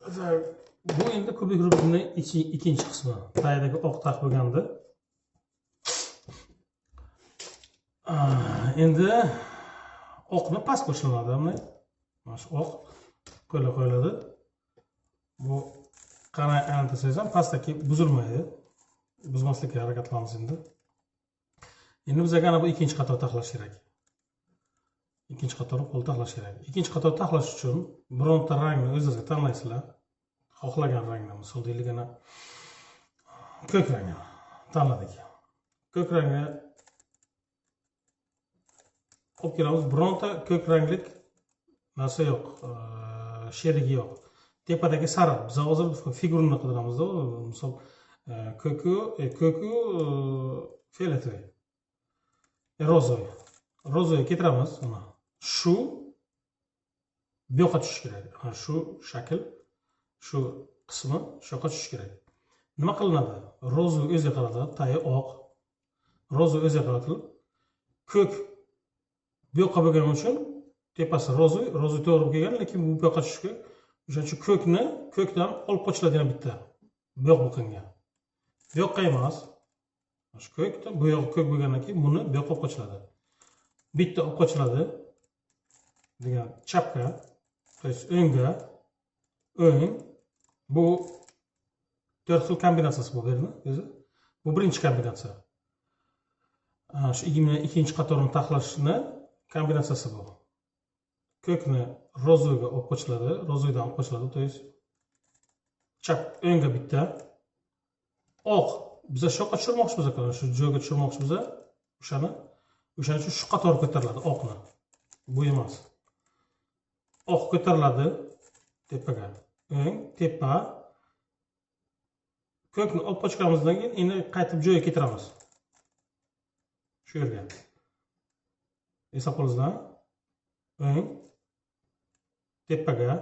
Bu endi kubik rubinning ikkinchi qismi. Tayidagi oq taq bo'lganda. Endi oqni past qo'shiladi. Mana shu oq qo'yiladi. Bu qanday aylantirsangiz ham pastdagi buzilmaydi. Buzmaslikka harakat qilamiz endi. Endi bizga ana bu ikkinchi qator taxlash kerak. Ikkinchi qatorni qo'l taxlash kerak. Ikkinchi qator taxlash uchun bironta rangni o'zingizga tanlaysizlar. Xohlagan rangni, misol deylik ana ko'k rangni tanladik. Ko'k rangni olib kelamiz. Bironta ko'k ranglik narsa yo'q, sherigi yo'q. Tepadagi sariq, biz hozir figurni qidiramiz-da, misol ko'ku fioletovoy. Rozoy keltiramiz uni. Shu bu yoqqa tushishi kerak. Shu shakl, shu qismi shu yoqqa tushishi kerak. Nima qilinadi? Rozoy o'ziga qaratiladi, tayi oq. Rozoy o'ziga qaratilib, ko'k bu yoqqa bo'lgani uchun tepasi rozoy to'g'ri kelgan, lekin bu yoqqa tushishi kerak. O'shaning uchun ko'kdan olib qochiladigan bitta bu yoq bo'lgan. Bu yoqqa emas. Shu ko'kda bu yoq ko'k bo'lgandan keyin buni bu yoqqa olib qochiladi. Bitta olib qochiladi degan chapga, to есть o'ngga, bu 4 xil kombinatsiyasi bor yerda o'zi. Bu birinchi kombinatsiya. Shu ikkinchi qatorni taxlashni kombinatsiyasi bu. Ko'kni rozoyga olib qochiladi, rozoydan olib qochiladi, to есть chap o'ngga bitta. Oq biz shu yoqqa tushirmoqchimiz ekan, shu joyga tushirmoqchimiz, o'shaning uchun shu qator ko'tariladi oqni. Bu emas. Oq ko'tariladi tepaga. O'ng, tepa. Ko'kni olib qochganimizdan keyin endi qaytib joyiga keltiramiz. Shu yerga. Hisoblangizlar. O'ng, tepaga.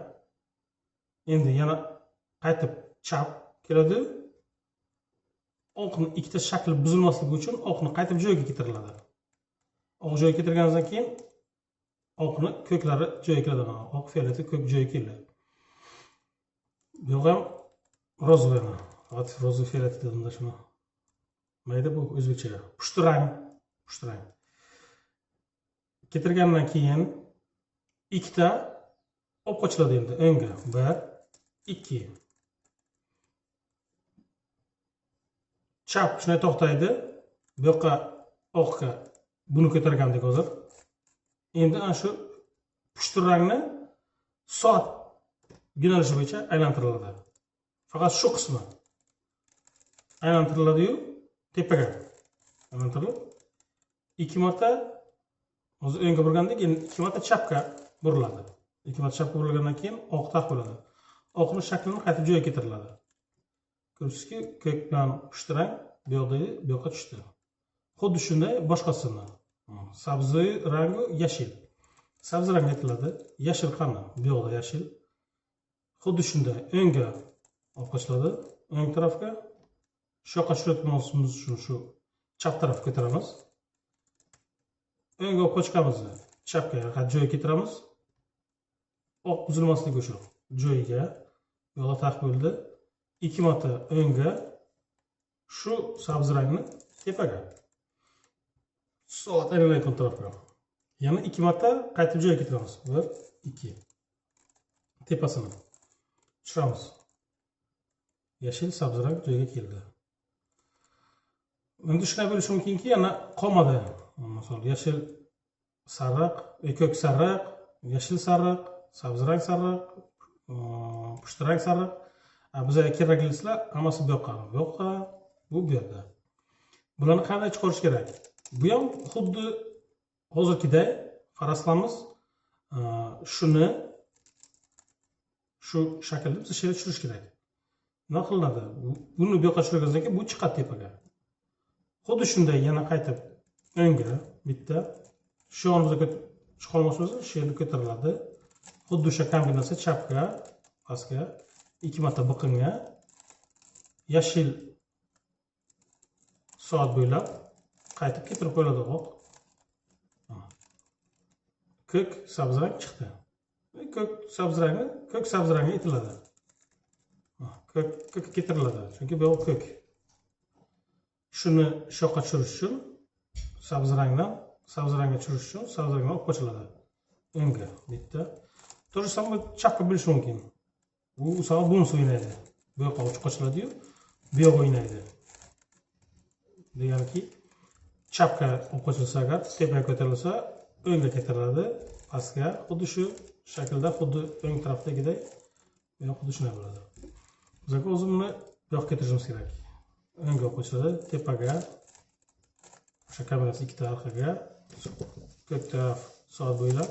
Endi yana qaytib chap keladi. Oqni ikkita shakli buzilmasligi uchun oqni qaytib joyiga keltiriladi. Oq joyiga keltirganimizdan keyin oqni ko'klari joyiga keladi. Oq fioleti ko'k joyiga keladi. Bu ham rozoy. Faqat rozoy fiolet dedimda shuni. Mayda bu o'zbekcha. Pushti rang. Keltirgandan keyin ikkita olib qochiladi endi o'ngga. 1, 2. Chap shunday to'xtaydi. Bu yoqqa oqqa buni ko'targandik hozir. Endi ana shu pushti rangni soat yo'nalishi bo'yicha aylantiriladi. Faqat shu qismi aylantiriladi-yu, tepaga aylantirilib 2 marta hozir o'ngga burgandek, endi 2 marta chapga buriladi. 2 marta chapga burilgandan keyin oq taq bo'ladi. Oqning shaklini qaytib joyiga keltiriladi. Ko'rsizki, ko'k bilan pushti rang bu yoqqa tushdi. Xuddi shunday boshqasini. Sabzi rangi yashil. Sabzi rang aytiladi. Yashil qani? Bu yoqda yashil. Xuddi shunday o'ngga olib qochiladi. O'ng tarafga shu yoqqa tushirayotganimiz uchun shu chap tarafga ko'taramiz. O'ngga olib qochganimizni chapga joyiga keltiramiz. Oq buzilmasligi uchun joyiga yo'lga taq bo'ldi. 2 marta o'ngga, shu sabzi rangni tepaga. Soat aylanayotgan tarafga. Yana 2 marta qaytib joyiga keltiramiz. 1, 2. Tepasini tushiramiz. Yashil sabzi rang joyiga keldi. Endi shunday bo'lishi mumkinki, yana qolmadi. Misol yashil sariq, ko'k sariq, yashil sariq, sabzi rang sariq, pushti rang sariq. Bizga keraklisizlar hammasi bu yoqqa, bu yerda. Bularni qanday chiqarish kerak? Bu ham xuddi hozirgiday faraslanmiz. Shuni shu shaklda biz she'rga tushirish kerak. Nima qilinadi? Buni bu yoqqa tushirgandan keyin bu chiqadi tepaga. Xuddi shunday yana qaytib o'ngga bitta shu yonimizga chiqarmoqchimiz, she'rni ko'tariladi. Xuddi o'sha kombinatsiya chapga, pastga 2 marta biqinga yashil soat bo'ylab qaytib keltirib qo'yiladi oq. Ko'k sabzi rang chiqdi. Ko'k sabzi rangi aytiladi. ko'k keltiriladi. Chunki bu ko'k. Shuni shoqqa tushirish uchun sabz rangga tushirish uchun sabz rangga olib qo'shiladi. O'ngga bitta. To же самое chapga bo'lishi mumkin. Bu sabab bunisi o'ynaydi. Bu yoqqa qo'shiladi-yu, bu yoqqa o'ynaydi. Deganki, chapga olib qo'shilsa agar tepaga ko'tarilsa, o'ngga keltiriladi, pastga, xuddi shu shaklda, xuddi o'ng tarafdagidek, bu yoq xuddi shunday bo'ladi. Biz o'zimni bu yoqqa keltirishimiz kerak. O'ngga qo'shiladi, tepaga, o'sha kamerasi ikkita orqaga, ko'k taraf soat bo'ylab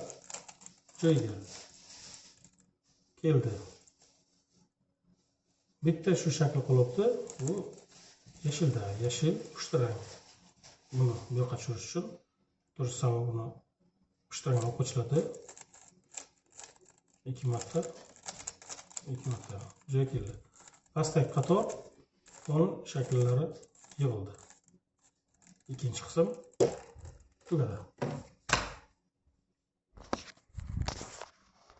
joyiga keldi. Bitta shu shakl qolibdi. Bu yashilda, yashil pushti rang. Buni bu yoqqa tushirish uchun to'g'risi buni pushti rangga olib qo'shiladi. 2 marta joy keldi. Pastdagi qator fon shakllari yig'ildi. Ikkinchi qism tugadi.